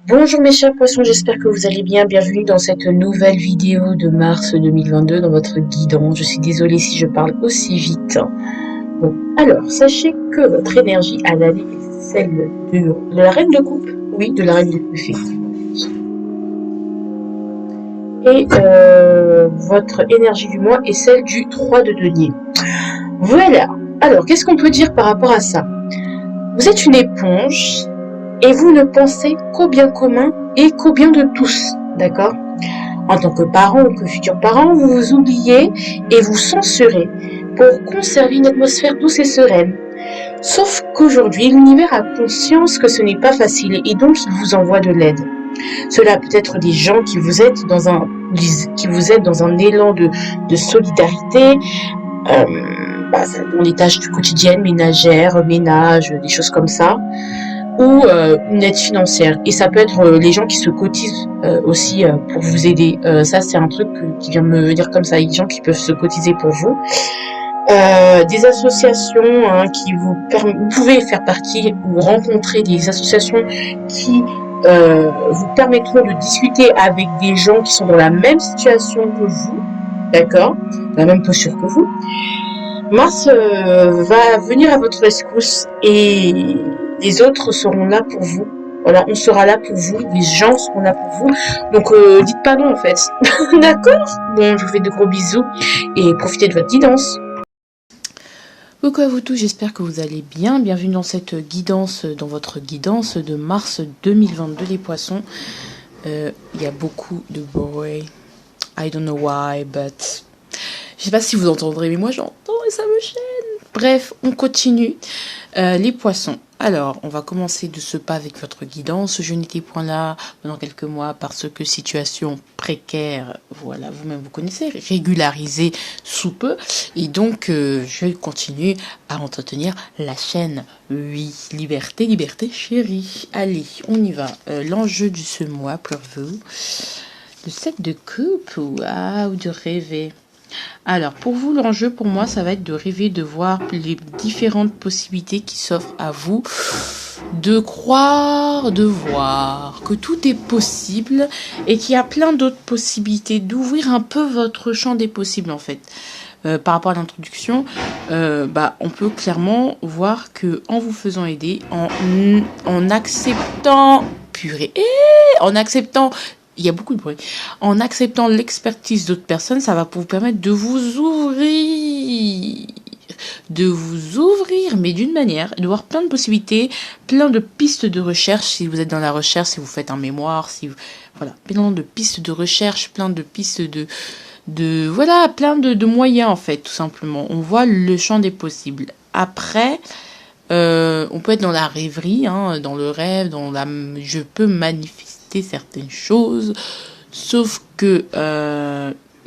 Bonjour mes chers poissons, j'espère que vous allez bien. Bienvenue dans cette nouvelle vidéo de mars 2022 dans votre guidon. Je suis désolée si je parle aussi vite. Bon, alors, sachez que votre énergie à l'année est celle de la reine de coupe. Oui, de la reine de coupe, effectivement. Et votre énergie du mois est celle du 3 de denier. Voilà. Alors, qu'est-ce qu'on peut dire par rapport à ça? Vous êtes une éponge et vous ne pensez qu'au bien commun et qu'au bien de tous, d'accord? En tant que parent ou que futur parent, vous vous oubliez et vous censurez pour conserver une atmosphère douce et sereine. Sauf qu'aujourd'hui, l'univers a conscience que ce n'est pas facile et donc il vous envoie de l'aide. Cela peut être des gens qui vous aident dans un élan de solidarité, euh, dans les tâches du quotidien, ménagères, ménage, des choses comme ça, ou une aide financière. Et ça peut être les gens qui se cotisent aussi pour vous aider. Ça, c'est un truc qui vient de me venir comme ça. Les gens qui peuvent se cotiser pour vous. Des associations qui vous pouvez faire partie ou rencontrer des associations qui vous permettront de discuter avec des gens qui sont dans la même situation que vous, d'accord, dans la même posture que vous. Mars va venir à votre rescousse et les autres seront là pour vous. Voilà, on sera là pour vous, les gens seront là pour vous. Donc dites pas non en fait. D'accord? Bon, je vous fais de gros bisous et profitez de votre guidance. Coucou à vous tous, j'espère que vous allez bien. Bienvenue dans cette guidance, dans votre guidance de mars 2022 les poissons. Il y a beaucoup de bruit. I don't know why, but... Je sais pas si vous entendrez, mais moi j'entends et ça me gêne. Bref, on continue. Les poissons. Alors, on va commencer de ce pas avec votre guidance. Je n'étais point là pendant quelques mois parce que situation précaire, voilà, vous-même vous connaissez, régularisée sous peu. Et donc, je continue à entretenir la chaîne. Oui, liberté, liberté chérie. Allez, on y va. L'enjeu de ce mois pour vous. Le 7 de coupe, waouh, de rêver. Alors, pour vous, l'enjeu, pour moi, ça va être de rêver, de voir les différentes possibilités qui s'offrent à vous, de croire, de voir que tout est possible et qu'il y a plein d'autres possibilités, d'ouvrir un peu votre champ des possibles, en fait. Par rapport à l'introduction, on peut clairement voir que en vous faisant aider, en acceptant, purée, en acceptant... Il y a beaucoup de bruit. En acceptant l'expertise d'autres personnes, ça va vous permettre de vous ouvrir. De vous ouvrir, mais d'une manière, de voir plein de possibilités, plein de pistes de recherche, si vous êtes dans la recherche, si vous faites un mémoire, voilà, plein de pistes de recherche, plein de pistes voilà, plein de moyens, en fait, tout simplement. On voit le champ des possibles. Après, on peut être dans la rêverie, dans le rêve, je peux manifester certaines choses, sauf que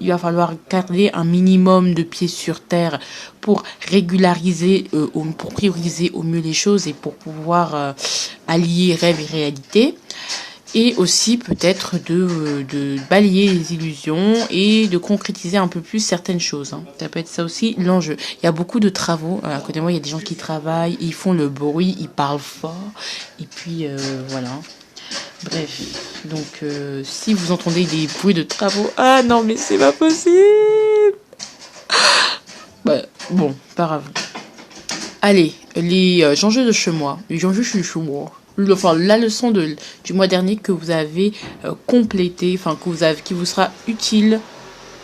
il va falloir garder un minimum de pieds sur terre pour régulariser, pour prioriser au mieux les choses et pour pouvoir allier rêve et réalité. Et aussi peut-être de balayer les illusions et de concrétiser un peu plus certaines choses. Ça peut être ça aussi l'enjeu. Il y a beaucoup de travaux. À côté de moi, il y a des gens qui travaillent, ils font le bruit, ils parlent fort. Et puis voilà. Bref, donc si vous entendez des bruits de travaux, ah non mais c'est pas possible. Bon, pas grave. Allez, les enjeux de ce mois, les enjeux de ce mois. Enfin, la leçon du mois dernier que vous avez complété, enfin qui vous sera utile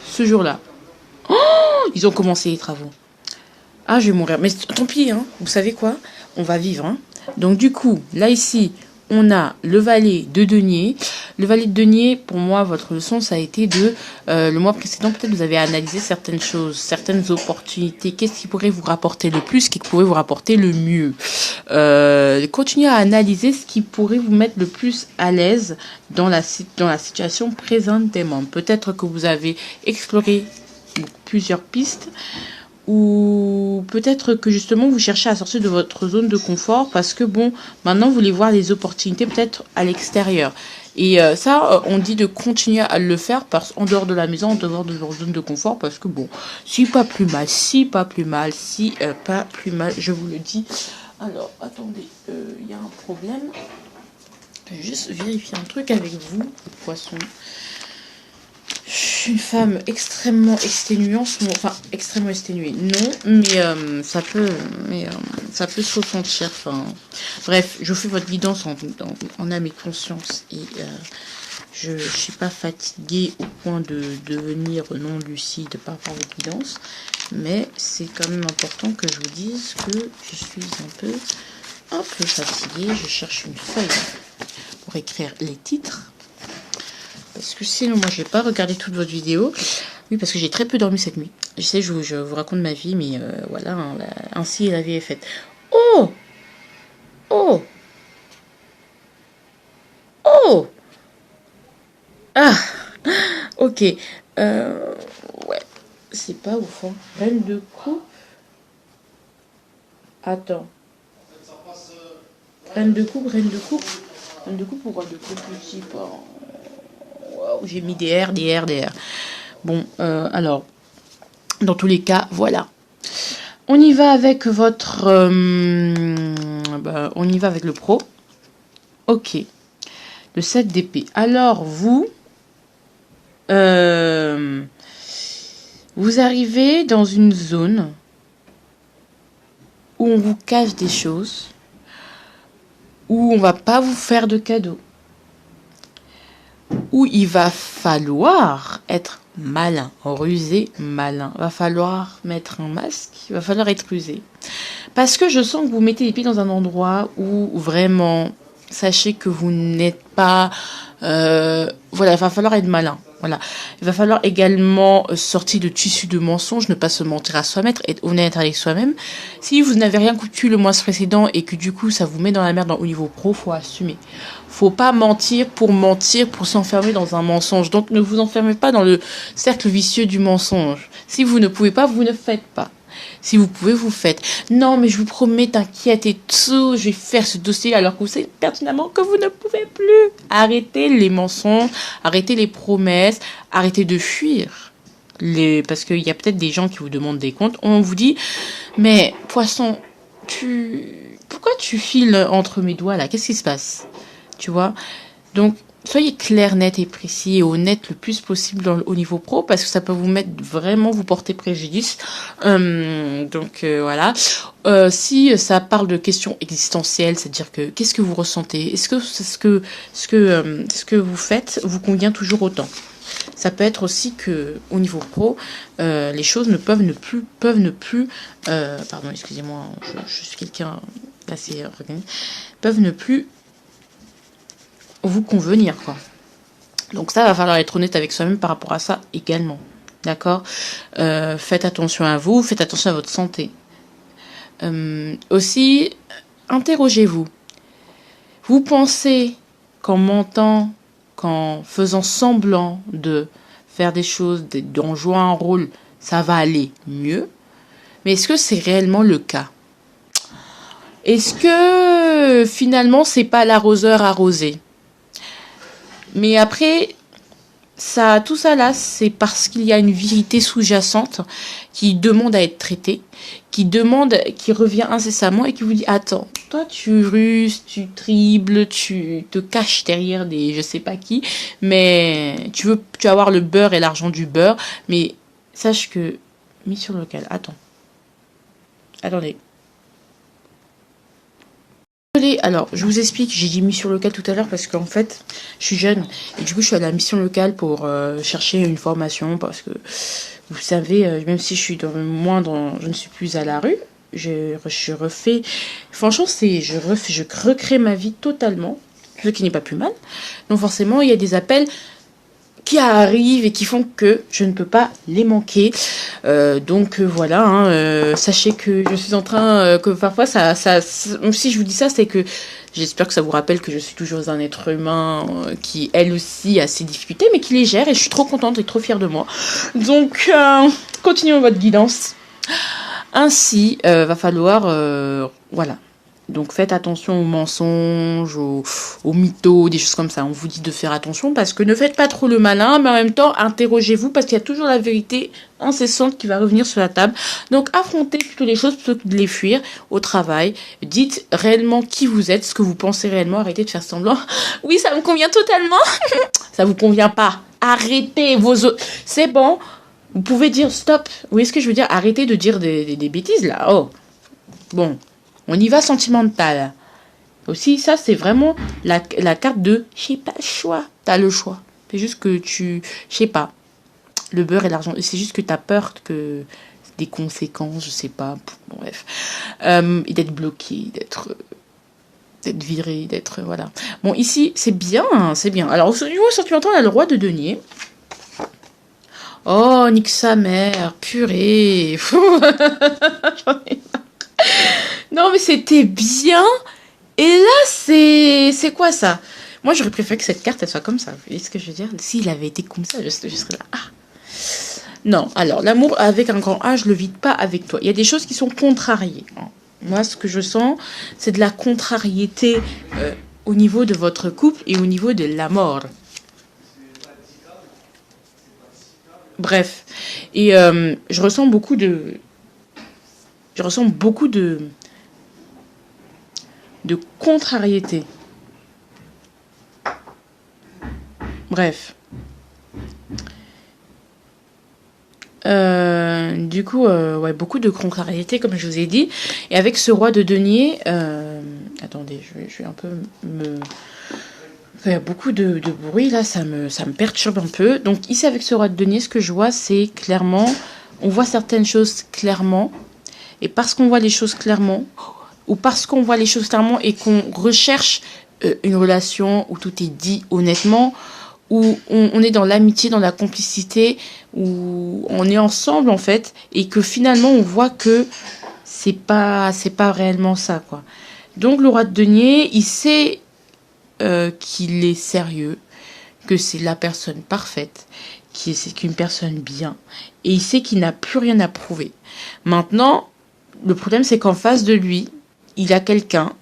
ce jour-là. Oh, ils ont commencé les travaux. Ah, je vais mourir. Mais tant pis, vous savez quoi? On va vivre. Donc du coup, là ici, on a le valet de denier. Le valet de denier, pour moi, votre leçon, ça a été le mois précédent, peut-être vous avez analysé certaines choses, certaines opportunités. Qu'est-ce qui pourrait vous rapporter le plus, qui pourrait vous rapporter le mieux. Continuez à analyser ce qui pourrait vous mettre le plus à l'aise dans la situation présentement. Peut-être que vous avez exploré plusieurs pistes, ou peut-être que justement vous cherchez à sortir de votre zone de confort parce que maintenant vous voulez voir les opportunités peut-être à l'extérieur. Et ça, on dit de continuer à le faire en dehors de la maison, en dehors de leur zone de confort, parce que si pas plus mal, je vous le dis. Alors, attendez, il y a un problème. Je vais juste vérifier un truc avec vous, poisson. Je suis une femme extrêmement exténuante, enfin extrêmement exténuée, non, mais ça peut se ressentir. Enfin, bref, je fais votre guidance en âme et conscience et je ne suis pas fatiguée au point de devenir non lucide par rapport à votre guidance, mais c'est quand même important que je vous dise que je suis un peu fatiguée. Je cherche une feuille pour écrire les titres. Parce que sinon, moi, je vais pas regarder toute votre vidéo. Oui, parce que j'ai très peu dormi cette nuit. Je sais, je vous raconte ma vie, mais voilà, hein, ainsi la vie est faite. Oh! Oh! Oh! Ah! Ok. Ouais. C'est pas ouf, hein. Reine de coupe. Attends. Reine de coupe, reine de coupe. Reine de coupe ou roi de coupe, je sais pas. Wow, j'ai mis des R, des R, des R. Bon, alors, dans tous les cas, voilà. On y va avec votre... on y va avec le pro. Ok. Le 7 d'épée. Alors, vous arrivez dans une zone où on vous cache des choses, où on va pas vous faire de cadeaux, où il va falloir être malin, rusé, malin. Va falloir mettre un masque, il va falloir être rusé. Parce que je sens que vous mettez les pieds dans un endroit où vraiment, sachez que vous n'êtes pas... voilà, il va falloir être malin. Voilà. Il va falloir également sortir de tissu de mensonges, ne pas se mentir à soi-même, être honnête avec soi-même. Si vous n'avez rien coutu le mois précédent et que du coup ça vous met dans la merde au niveau pro, faut assumer. Faut pas mentir, pour s'enfermer dans un mensonge. Donc ne vous enfermez pas dans le cercle vicieux du mensonge. Si vous ne pouvez pas, vous ne faites pas. Si vous pouvez, vous faites. Non, mais je vous promets, t'inquiète et tout, je vais faire ce dossier alors que vous savez pertinemment que vous ne pouvez plus. Arrêtez les mensonges, arrêtez les promesses, arrêtez de fuir. Parce qu'il y a peut-être des gens qui vous demandent des comptes. On vous dit, mais poisson, pourquoi tu files entre mes doigts là? Qu'est-ce qui se passe? Tu vois? Donc, soyez clair, net et précis et honnête le plus possible au niveau pro parce que ça peut vous porter préjudice. Voilà. Si ça parle de questions existentielles, c'est-à-dire que qu'est-ce que vous ressentez? Est-ce que ce que vous faites vous convient toujours autant? Ça peut être aussi que au niveau pro, les choses peuvent ne plus. Pardon, excusez-moi, je suis quelqu'un assez organisé. Peuvent ne plus vous convenir, quoi. Donc ça, va falloir être honnête avec soi-même par rapport à ça également. D'accord? Faites attention à vous, faites attention à votre santé. Aussi, interrogez-vous. Vous pensez qu'en mentant, qu'en faisant semblant de faire des choses, d'en jouer un rôle, ça va aller mieux? Mais est-ce que c'est réellement le cas? Est-ce que finalement, c'est pas l'arroseur arrosé? Mais après, tout ça là, c'est parce qu'il y a une vérité sous-jacente qui demande à être traitée, qui revient incessamment et qui vous dit, attends, toi tu ruses, tu triples, tu te caches derrière des je sais pas qui, mais tu vas avoir le beurre et l'argent du beurre, mais sache que, mis sur le local, attendez. Alors, je vous explique, j'ai dit mission locale tout à l'heure parce qu'en fait, je suis jeune et du coup, je suis à la mission locale pour chercher une formation parce que, vous savez, même si je suis je ne suis plus à la rue, je refais, franchement, je recrée ma vie totalement, ce qui n'est pas plus mal. Donc forcément, il y a des appels qui arrivent et qui font que je ne peux pas les manquer. Voilà, hein, sachez que je suis en train, que parfois si je vous dis ça, c'est que j'espère que ça vous rappelle que je suis toujours un être humain qui, elle aussi, a ses difficultés, mais qui les gère et je suis trop contente et trop fière de moi. Donc, continuons votre guidance. Ainsi, va falloir, voilà, Donc faites attention aux mensonges, aux mythos, des choses comme ça. On vous dit de faire attention parce que ne faites pas trop le malin, mais en même temps, interrogez-vous parce qu'il y a toujours la vérité incessante qui va revenir sur la table. Donc affrontez plutôt les choses plutôt que de les fuir au travail. Dites réellement qui vous êtes, ce que vous pensez réellement. Arrêtez de faire semblant. Oui, ça me convient totalement. Ça vous convient pas. Arrêtez C'est bon. Vous pouvez dire stop. Vous voyez ce que je veux dire? Arrêtez de dire des bêtises là. Oh. Bon. On y va sentimental. Aussi, ça, c'est vraiment la carte de j'ai pas le choix. T'as le choix. C'est juste que je sais pas. Le beurre et l'argent. C'est juste que t'as peur que des conséquences, je sais pas. Bon, bref. Et d'être bloqué, d'être viré, d'être. Voilà. Bon, ici, c'est bien. C'est bien. Alors, au niveau sentimental, on a le roi de denier. Oh, nique sa mère. Purée. Non, mais c'était bien. Et là, c'est quoi ça? Moi, j'aurais préféré que cette carte, elle soit comme ça. Vous voyez ce que je veux dire? S'il avait été comme ça, je serais là. Ah. Non, alors, l'amour avec un grand A, je le vide pas avec toi. Il y a des choses qui sont contrariées. Moi, ce que je sens, c'est de la contrariété au niveau de votre couple et au niveau de la mort. Bref. Et je ressens beaucoup de contrariété. Bref. Du coup, ouais, beaucoup de contrariété, comme je vous ai dit. Et avec ce roi de denier, attendez, je vais un peu me... Il y a beaucoup de bruit, là, ça me perturbe un peu. Donc ici, avec ce roi de denier, ce que je vois, c'est clairement... On voit certaines choses clairement. Et parce qu'on voit les choses clairement, ou parce qu'on voit les choses clairement et qu'on recherche une relation où tout est dit honnêtement, où on est dans l'amitié, dans la complicité, où on est ensemble en fait, et que finalement on voit que c'est pas réellement ça, quoi. Donc le roi de denier, il sait qu'il est sérieux, que c'est la personne parfaite, c'est qu'une personne bien, et il sait qu'il n'a plus rien à prouver. Maintenant, le problème c'est qu'en face de lui, il a quelqu'un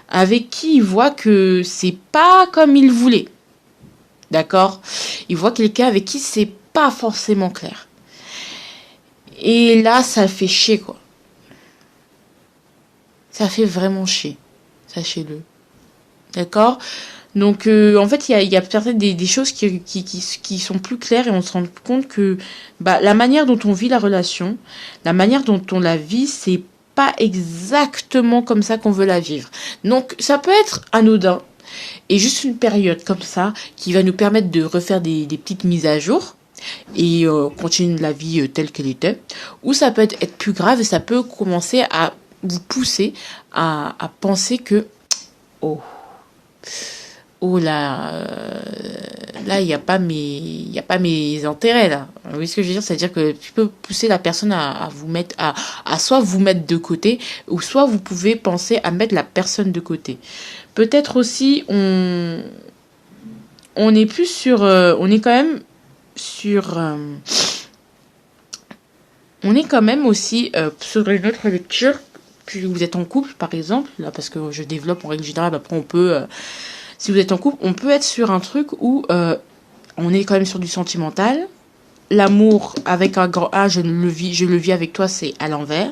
avec qui il voit que c'est pas comme il voulait. D'accord? Il voit quelqu'un avec qui c'est pas forcément clair. Et là, ça fait chier, quoi. Ça fait vraiment chier. Sachez-le. D'accord? Donc, en fait, il y a peut-être des choses qui sont plus claires et on se rend compte que la manière dont on vit la relation, la manière dont on la vit, c'est pas exactement comme ça qu'on veut la vivre. Donc, ça peut être anodin et juste une période comme ça qui va nous permettre de refaire des petites mises à jour et continuer la vie telle qu'elle était. Ou ça peut être plus grave et ça peut commencer à vous pousser à penser que là il y a pas mes intérêts là. Vous voyez ce que je veux dire? C'est-à-dire que tu peux pousser la personne à vous mettre à soit vous mettre de côté ou soit vous pouvez penser à mettre la personne de côté. Peut-être aussi on est plus sur on est quand même aussi sur une autre lecture. Puis vous êtes en couple par exemple là, parce que je développe en règle générale. Après on peut si vous êtes en couple, on peut être sur un truc où on est quand même sur du sentimental. L'amour avec un grand A, je le vis avec toi, c'est à l'envers.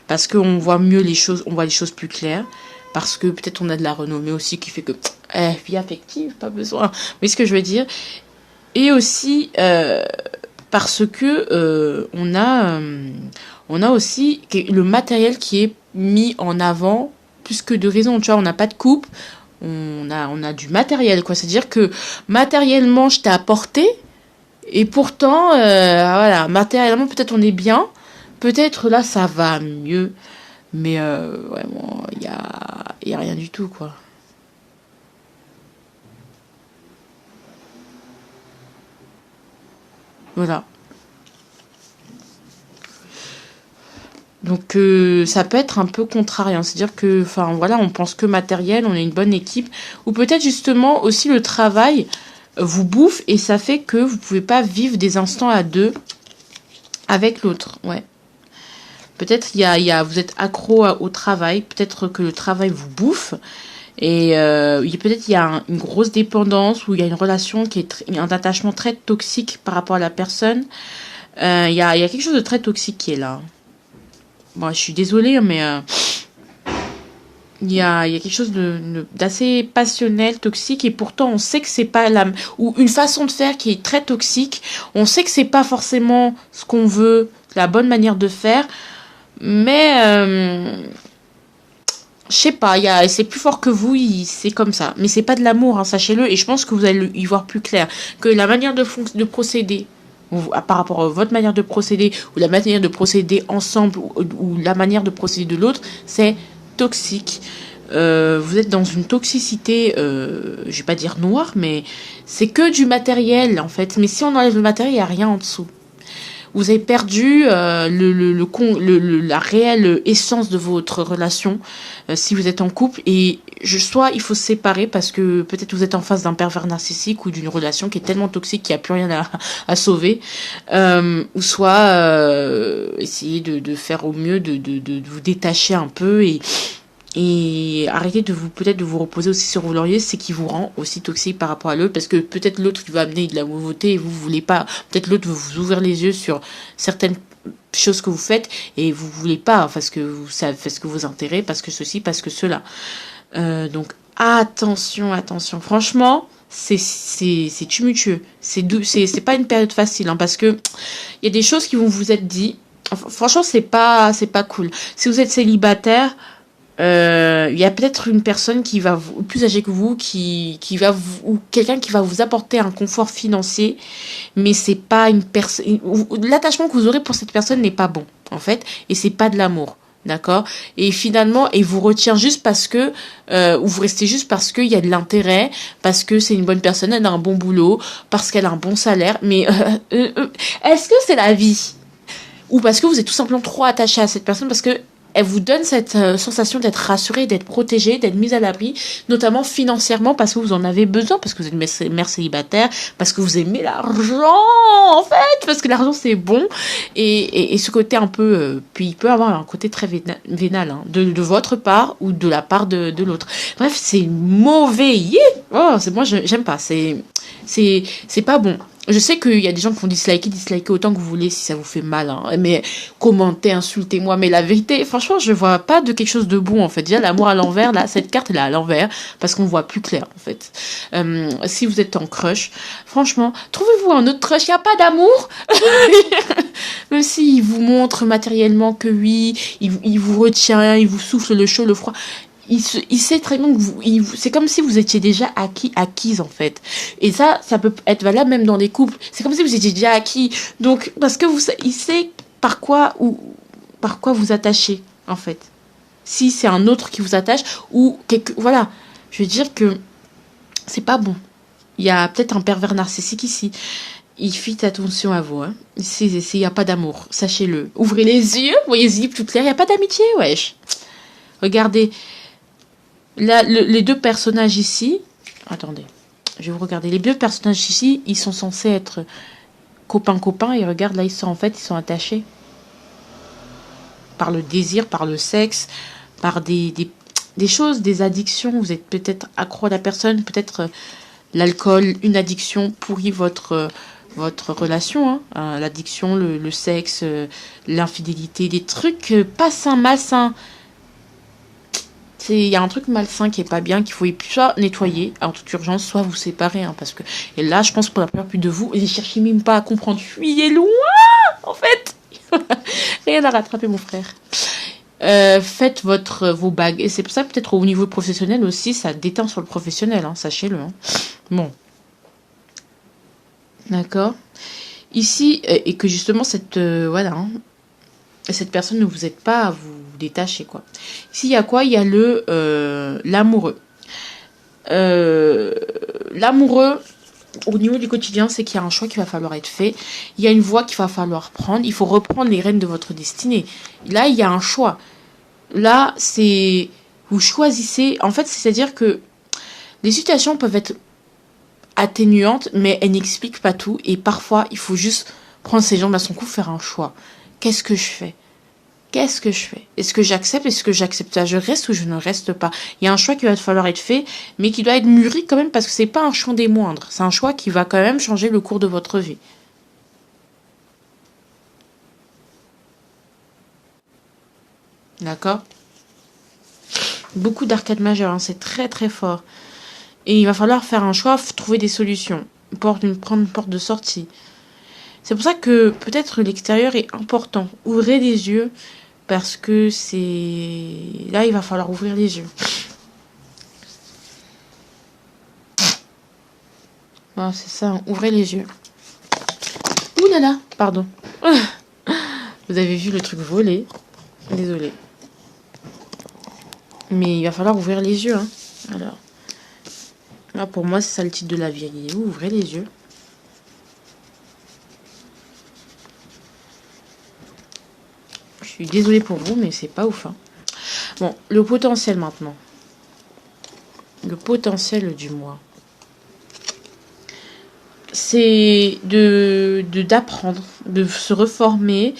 Parce qu'on voit mieux les choses, on voit les choses plus claires. Parce que peut-être on a de la renommée aussi qui fait que vie affective, pas besoin. Vous voyez ce que je veux dire? Et aussi parce que on a aussi le matériel qui est mis en avant plus que de raison. Tu vois, on n'a pas de couple. On a du matériel, quoi. C'est-à-dire que matériellement, je t'ai apporté, et pourtant, voilà, matériellement, peut-être on est bien, peut-être là, ça va mieux, mais vraiment, il y a rien du tout, quoi. Voilà. Donc ça peut être un peu contrariant, c'est-à-dire que, enfin voilà, on pense que matériel, on est une bonne équipe, ou peut-être justement aussi le travail vous bouffe et ça fait que vous pouvez pas vivre des instants à deux avec l'autre, ouais. Peut-être vous êtes accro au travail, peut-être que le travail vous bouffe. Et peut-être il y a une grosse dépendance ou il y a une relation qui est un attachement très toxique par rapport à la personne. Il y a quelque chose de très toxique qui est là. Bon, je suis désolée, mais il y a quelque chose d'assez passionnel, toxique, et pourtant on sait que c'est pas ou une façon de faire qui est très toxique. On sait que c'est pas forcément ce qu'on veut, la bonne manière de faire, mais je sais pas, c'est plus fort que vous, c'est comme ça. Mais c'est pas de l'amour, hein, sachez-le, et je pense que vous allez y voir plus clair. Que la manière de procéder, par rapport à votre manière de procéder, ou la manière de procéder ensemble, ou la manière de procéder de l'autre, c'est toxique. Vous êtes dans une toxicité, je vais pas dire noire, mais c'est que du matériel, en fait. Mais si on enlève le matériel, il n'y a rien en dessous. Vous avez perdu la réelle essence de votre relation si vous êtes en couple. Et soit il faut se séparer parce que peut-être vous êtes en face d'un pervers narcissique ou d'une relation qui est tellement toxique qu'il n'y a plus rien à sauver. Ou soit essayer de faire au mieux, de vous détacher un peu et arrêtez peut-être de vous reposer aussi sur vos lauriers, c'est qui vous rend aussi toxique par rapport à l'autre, parce que peut-être l'autre va amener de la nouveauté et vous voulez pas, peut-être l'autre veut vous ouvrir les yeux sur certaines choses que vous faites et vous voulez pas, parce que parce que vos intérêts, parce que ceci, parce que cela. Donc attention, franchement, c'est tumultueux, c'est pas une période facile, hein, parce que il y a des choses qui vont vous être dites. Franchement, c'est pas cool. Si vous êtes célibataire, il y a peut-être une personne qui va plus âgée que vous, qui va ou quelqu'un qui va vous apporter un confort financier, mais c'est pas une personne. L'attachement que vous aurez pour cette personne n'est pas bon, en fait, et c'est pas de l'amour. D'accord? Et finalement, il vous retient juste parce que, ou vous restez juste parce qu'il y a de l'intérêt, parce que c'est une bonne personne, elle a un bon boulot, parce qu'elle a un bon salaire, mais est-ce que c'est la vie? Ou parce que vous êtes tout simplement trop attaché à cette personne, parce que elle vous donne cette sensation d'être rassurée, d'être protégée, d'être mise à l'abri, notamment financièrement, parce que vous en avez besoin, parce que vous êtes mère célibataire, parce que vous aimez l'argent, en fait, parce que l'argent c'est bon, et ce côté un peu, puis il peut avoir un côté très vénal, hein, de votre part ou de la part de l'autre. Bref, c'est mauvais. Oh, moi j'aime pas, c'est pas bon. Je sais qu'il y a des gens qui font disliker autant que vous voulez si ça vous fait mal, hein. Mais commentez, insultez-moi, mais la vérité, franchement, je vois pas de quelque chose de bon, en fait. Déjà, l'amour à l'envers, là, cette carte, elle est à l'envers, parce qu'on voit plus clair, en fait. Si vous êtes en crush, franchement, trouvez-vous un autre crush, il n'y a pas d'amour. Même s'il vous montre matériellement que oui, il vous retient, il vous souffle le chaud, le froid. Il sait très bien que c'est comme si vous étiez déjà acquise, en fait. Et ça peut être valable même dans des couples. C'est comme si vous étiez déjà acquis. Donc, parce que il sait par quoi vous attachez, en fait. Si c'est un autre qui vous attache, voilà. Je veux dire que c'est pas bon. Il y a peut-être un pervers narcissique ici. Il fait attention à vous, hein. Il n'y a pas d'amour, sachez-le. Ouvrez les yeux, voyez les yeux tout clairs, il n'y a pas d'amitié, wesh. Regardez. Là, les deux personnages ici, attendez, je vais vous regarder. Les deux personnages ici, ils sont censés être copains, et regarde, là, ils sont attachés. Par le désir, par le sexe, par des choses, des addictions. Vous êtes peut-être accro à la personne, peut-être l'alcool, une addiction pourrit votre relation, hein. L'addiction, le sexe, l'infidélité, des trucs pas sains, malsains. Il y a un truc malsain qui est pas bien, qu'il faut soit nettoyer en toute urgence, soit vous séparer, hein, parce que, et là, je pense pour la plupart de vous, et ne cherchez même pas à comprendre, fuyez loin, en fait. Rien à rattraper, mon frère. Faites vos bagues, et c'est pour ça, peut-être au niveau professionnel aussi, ça déteint sur le professionnel, hein, sachez-le, hein. Bon. D'accord. Ici, et que justement, voilà, hein, cette personne ne vous aide pas à vous détacher, quoi. Ici, il y a quoi? Il y a l'amoureux. L'amoureux, au niveau du quotidien, c'est qu'il y a un choix qui va falloir être fait. Il y a une voie qu'il va falloir prendre. Il faut reprendre les rênes de votre destinée. Là, il y a un choix. Là, vous choisissez. En fait, c'est-à-dire que les situations peuvent être atténuantes, mais elles n'expliquent pas tout. Et parfois, il faut juste prendre ses jambes à son cou, faire un choix. Qu'est-ce que je fais? Qu'est-ce que je fais? Est-ce que j'accepte? Est-ce que j'accepte ça? Je reste ou je ne reste pas? Il y a un choix qui va falloir être fait, mais qui doit être mûri quand même parce que c'est pas un choix des moindres. C'est un choix qui va quand même changer le cours de votre vie. D'accord? Beaucoup d'arcades majeures, hein, c'est très très fort. Et il va falloir faire un choix, trouver des solutions, prendre une porte de sortie. C'est pour ça que peut-être l'extérieur est important. Ouvrez les yeux parce que c'est... Là, il va falloir ouvrir les yeux. Voilà, c'est ça, hein. Ouvrez les yeux. Ouh là là, pardon. Vous avez vu le truc voler. Désolée. Mais il va falloir ouvrir les yeux. Hein. Alors, là, pour moi, c'est ça le titre de la vidéo. Ouvrez les yeux. Je suis désolée pour vous, mais c'est pas ouf. Hein. Bon, le potentiel maintenant. Le potentiel du mois. C'est d'apprendre, de se reformer,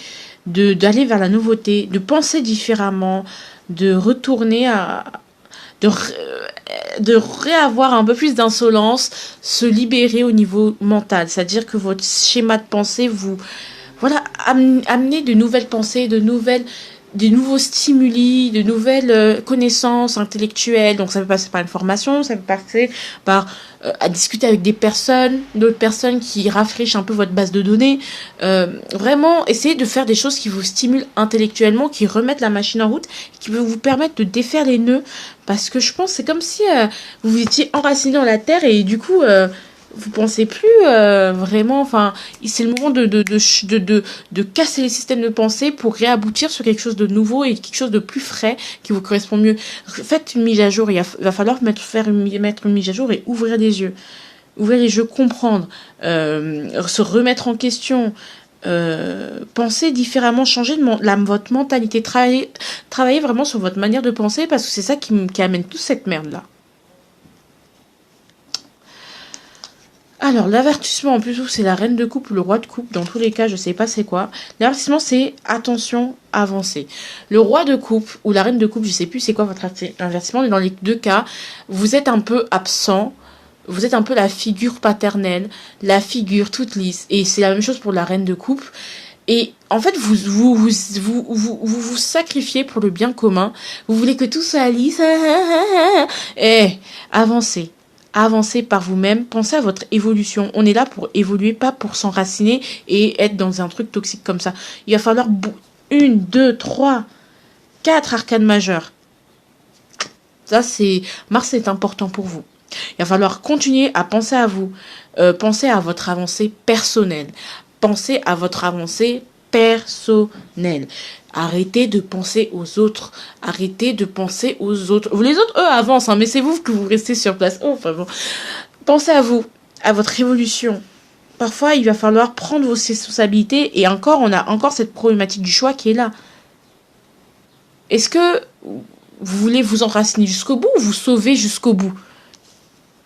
d'aller vers la nouveauté, de penser différemment, de retourner à... de réavoir un peu plus d'insolence, se libérer au niveau mental. C'est-à-dire que votre schéma de pensée vous... Voilà, amener de nouvelles pensées, de nouveaux stimuli, de nouvelles connaissances intellectuelles. Donc ça peut passer par une formation, ça peut passer par à discuter avec d'autres personnes qui rafraîchissent un peu votre base de données. Vraiment, essayez de faire des choses qui vous stimulent intellectuellement, qui remettent la machine en route, qui peuvent vous permettre de défaire les nœuds. Parce que je pense que c'est comme si vous étiez enraciné dans la terre et du coup... vous pensez plus vraiment, enfin, c'est le moment de casser les systèmes de pensée pour réaboutir sur quelque chose de nouveau et quelque chose de plus frais qui vous correspond mieux. Faites une mise à jour, il va falloir mettre une mise à jour et ouvrir les yeux. Ouvrir les yeux, comprendre, se remettre en question, penser différemment, changer votre mentalité, travailler vraiment sur votre manière de penser parce que c'est ça qui amène toute cette merde-là. Alors, l'avertissement, en plus, c'est la reine de coupe ou le roi de coupe. Dans tous les cas, je sais pas c'est quoi. L'avertissement, c'est attention, avancez. Le roi de coupe ou la reine de coupe, je sais plus c'est quoi votre avertissement, mais dans les deux cas, vous êtes un peu absent. Vous êtes un peu la figure paternelle, la figure toute lisse. Et c'est la même chose pour la reine de coupe. Et en fait, vous sacrifiez pour le bien commun. Vous voulez que tout soit lisse. Et avancez. Avancez par vous-même, pensez à votre évolution. On est là pour évoluer, pas pour s'enraciner et être dans un truc toxique comme ça. Il va falloir 1, 2, 3, 4 arcanes majeures. Ça, Mars est important pour vous. Il va falloir continuer à penser à vous. Pensez à votre avancée personnelle. Pensez à votre avancée personnelle. Arrêtez de penser aux autres. Arrêtez de penser aux autres. Les autres, eux, avancent, hein, mais c'est vous que vous restez sur place. Oh, enfin bon. Pensez à vous, à votre évolution. Parfois, il va falloir prendre vos responsabilités. Et encore, on a encore cette problématique du choix qui est là. Est-ce que vous voulez vous enraciner jusqu'au bout ou vous sauver jusqu'au bout?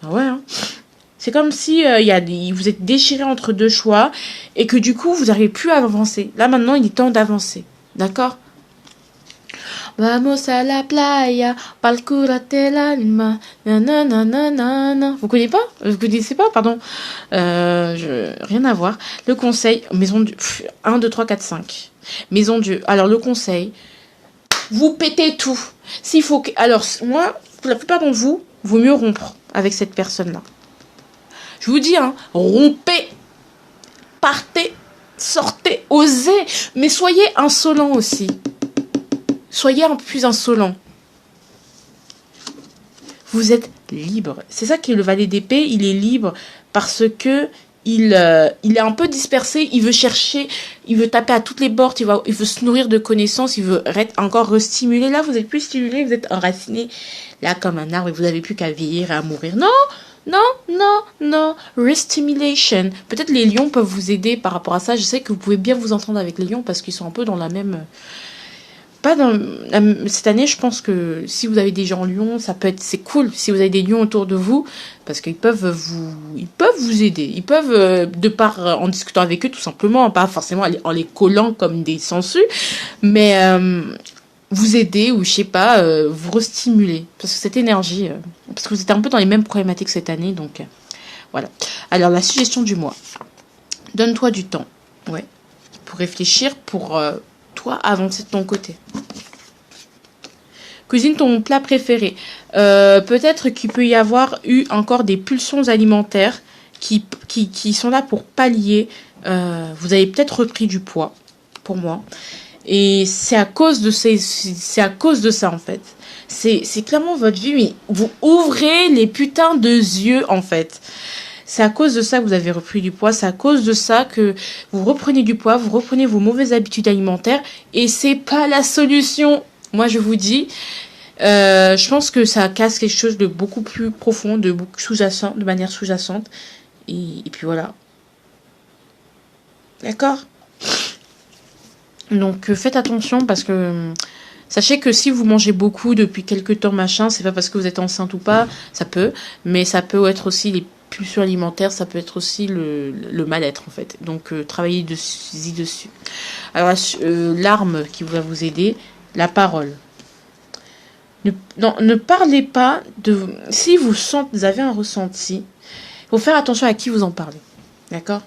Ah ouais, hein. C'est comme si vous êtes déchiré entre deux choix et que du coup, vous n'arrivez plus à avancer. Là, maintenant, il est temps d'avancer. D'accord? Vamos a la playa, palcurate l'alma, nanana. Vous connaissez pas? Vous connaissez pas, pardon. Rien à voir. Le conseil, maison Dieu, 1, 2, 3, 4, 5. Maison Dieu. Alors, le conseil, vous pétez tout. S'il faut que... Alors, moi, pour la plupart d'entre vous, vaut mieux rompre avec cette personne-là. Je vous dis, hein, rompez, partez, sortez, osez, mais soyez insolent aussi. Soyez un peu plus insolent. Vous êtes libre. C'est ça qui est le valet d'épée. Il est libre parce que il est un peu dispersé. Il veut chercher, il veut taper à toutes les portes. Il veut se nourrir de connaissances. Il veut être encore restimulé. Là, vous êtes plus stimulé. Vous êtes enraciné là comme un arbre et vous n'avez plus qu'à vieillir et à mourir. Non. Restimulation. Peut-être les lions peuvent vous aider par rapport à ça. Je sais que vous pouvez bien vous entendre avec les lions parce qu'ils sont un peu dans la même... pas dans cette année, je pense que si vous avez des gens lions, c'est cool. Si vous avez des lions autour de vous, parce qu'ils peuvent vous aider. Ils peuvent, en discutant avec eux, tout simplement, pas forcément en les collant comme des sangsues, mais vous aider ou je sais pas, vous restimuler. Parce que cette énergie, parce que vous êtes un peu dans les mêmes problématiques cette année, donc voilà. Alors la suggestion du mois, donne-toi du temps, ouais, pour réfléchir, pour toi avancer de ton côté. Cuisine ton plat préféré. Peut-être qu'il peut y avoir eu encore des pulsions alimentaires qui sont là pour pallier. Vous avez peut-être repris du poids, pour moi. Et c'est à cause de ça en fait. C'est clairement votre vie, mais vous ouvrez les putains de yeux en fait. C'est à cause de ça que vous avez repris du poids. C'est à cause de ça que vous reprenez du poids, vous reprenez vos mauvaises habitudes alimentaires. Et c'est pas la solution. Moi, je vous dis, je pense que ça casse quelque chose de beaucoup plus profond, de manière sous-jacente. Et puis voilà. D'accord ? Donc faites attention parce que sachez que si vous mangez beaucoup depuis quelques temps, machin, c'est pas parce que vous êtes enceinte ou pas, ça peut, mais ça peut être aussi les pulsions alimentaires, ça peut être aussi le mal-être en fait. Donc travaillez dessus. Alors l'arme qui va vous aider, la parole. Ne parlez pas de... Si vous avez un ressenti, il faut faire attention à qui vous en parlez. D'accord ?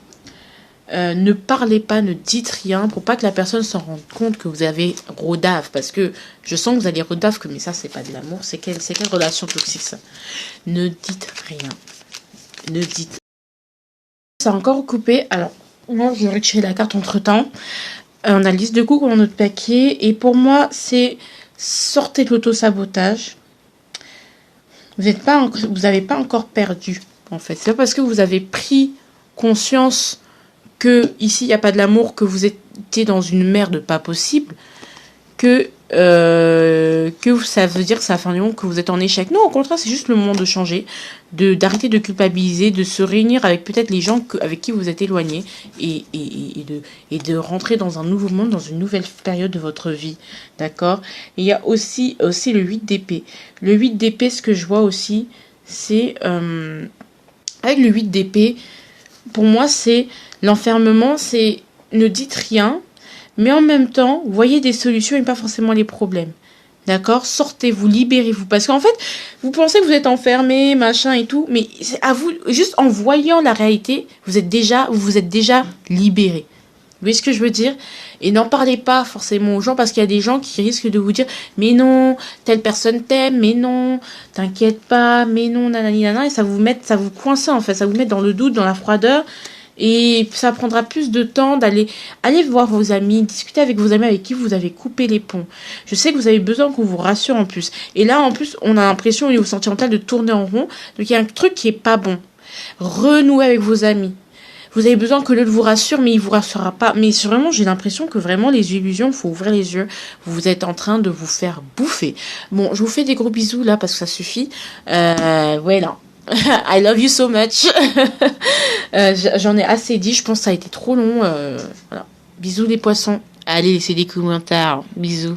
Ne parlez pas, ne dites rien pour pas que la personne s'en rende compte que vous avez rodave. Parce que je sens que vous allez rodave, mais ça, c'est pas de l'amour. C'est quelle relation toxique, ça ? Ne dites rien. Ne dites. Ça a encore coupé. Alors, moi, je vais retirer la carte entre temps. On a la liste de coups dans notre paquet. Et pour moi, c'est sortez de l'auto-sabotage. Vous n'avez pas encore perdu, en fait. C'est pas parce que vous avez pris conscience que ici il n'y a pas de l'amour, que vous étiez dans une merde pas possible, que ça veut dire que ça fait un moment que vous êtes en échec. Non, au contraire, c'est juste le moment de changer, d'arrêter de culpabiliser, de se réunir avec peut-être les gens avec qui vous êtes éloignés et de rentrer dans un nouveau monde, dans une nouvelle période de votre vie. D'accord ? Et il y a aussi le 8 d'épée. Le 8 d'épée, ce que je vois aussi, c'est avec le 8 d'épée, pour moi, c'est l'enfermement, c'est ne dites rien, mais en même temps, voyez des solutions et pas forcément les problèmes. D'accord ? Sortez-vous, libérez-vous. Parce qu'en fait, vous pensez que vous êtes enfermé, machin et tout, mais c'est à vous, juste en voyant la réalité, vous vous êtes déjà libéré. Vous voyez ce que je veux dire ? Et n'en parlez pas forcément aux gens, parce qu'il y a des gens qui risquent de vous dire « Mais non, telle personne t'aime, mais non, t'inquiète pas, mais non, nanani, nanana », et ça vous coince en fait, ça vous met dans le doute, dans la froideur. Et ça prendra plus de temps aller voir vos amis, discuter avec vos amis avec qui vous avez coupé les ponts. Je sais que vous avez besoin qu'on vous rassure en plus. Et là, en plus, on a l'impression au niveau sentimental de tourner en rond. Donc, il y a un truc qui est pas bon. Renouez avec vos amis. Vous avez besoin que l'autre vous rassure, mais il vous rassurera pas. Mais vraiment, j'ai l'impression que vraiment, les illusions, il faut ouvrir les yeux. Vous êtes en train de vous faire bouffer. Bon, je vous fais des gros bisous là, parce que ça suffit. Voilà. I love you so much. J'en ai assez dit, je pense que ça a été trop long. Voilà. Bisous les poissons. Allez, laissez des commentaires. Bisous.